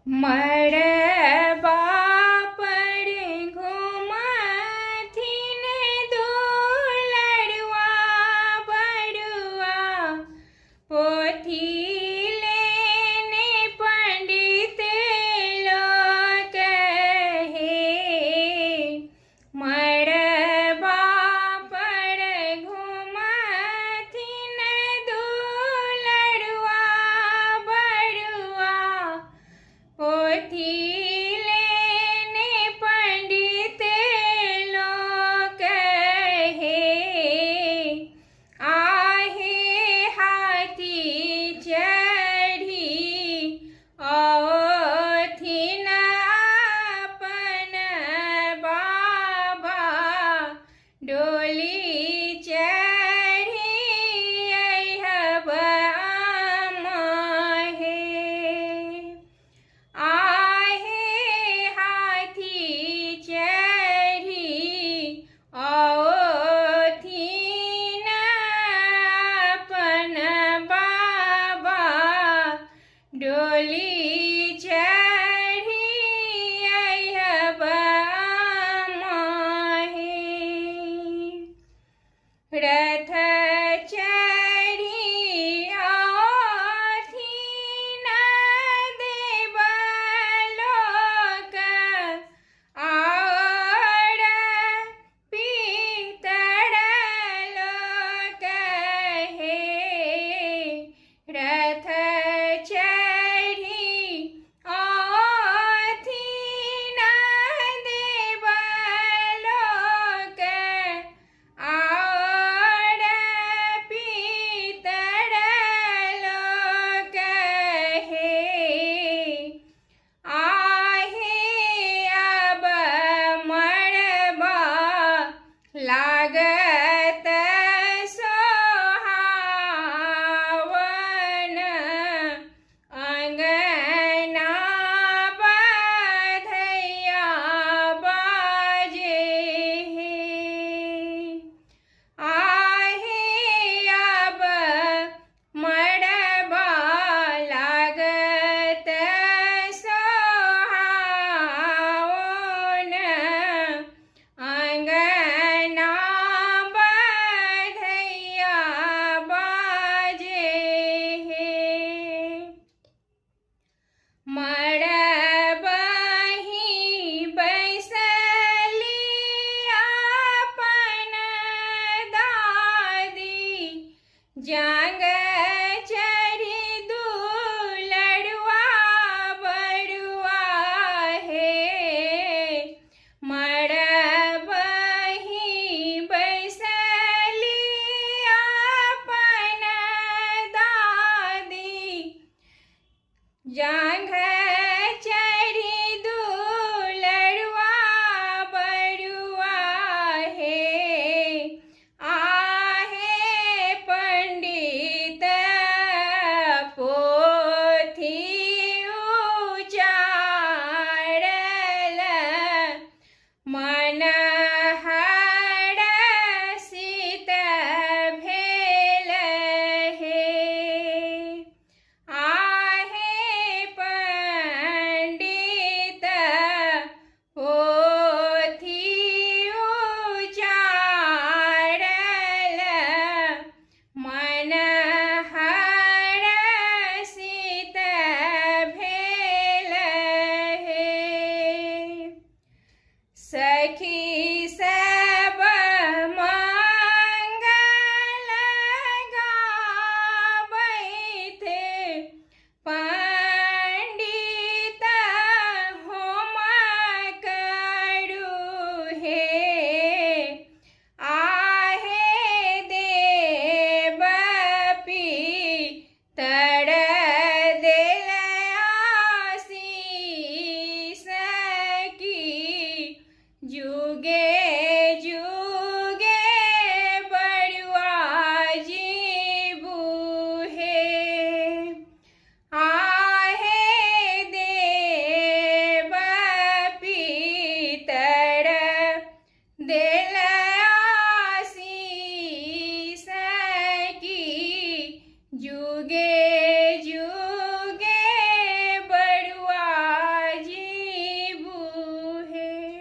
मड़बा पर घुमथिन दुलड़ुआ बड़ुआ, पोथी लेने पंडित लोग कहे। मड़बा पर घुमथिन दुलड़ुआ बड़ुआ, पोथी लेने पंडित लोग कहे। आहे हाथी चढ़ी औथिन अपन बाबा, डोली चढ़ी अइहब आमहे। आहे हाथी चढ़ी औथिन अपन बाबा, डोली चढ़ी अइहब आमहे। रथ चढ़ी औथिन देवलोक, और पितर लोक कहे। रथ चढ़ी औथिन देवलोक, और पितर लोक कहे। आहे अब मड़बा लागत सोहावन, अंगना बधैया बाजे हे। आहे अब मड़बा लागत सोहावन, अंगना बधैया बाजे हे। मड़बहि बैसली अपन दादी, जांग चढ़ी दुलड़ुआ बड़ुआ हे। मड़बहि बैसली अपन दादी, जांघ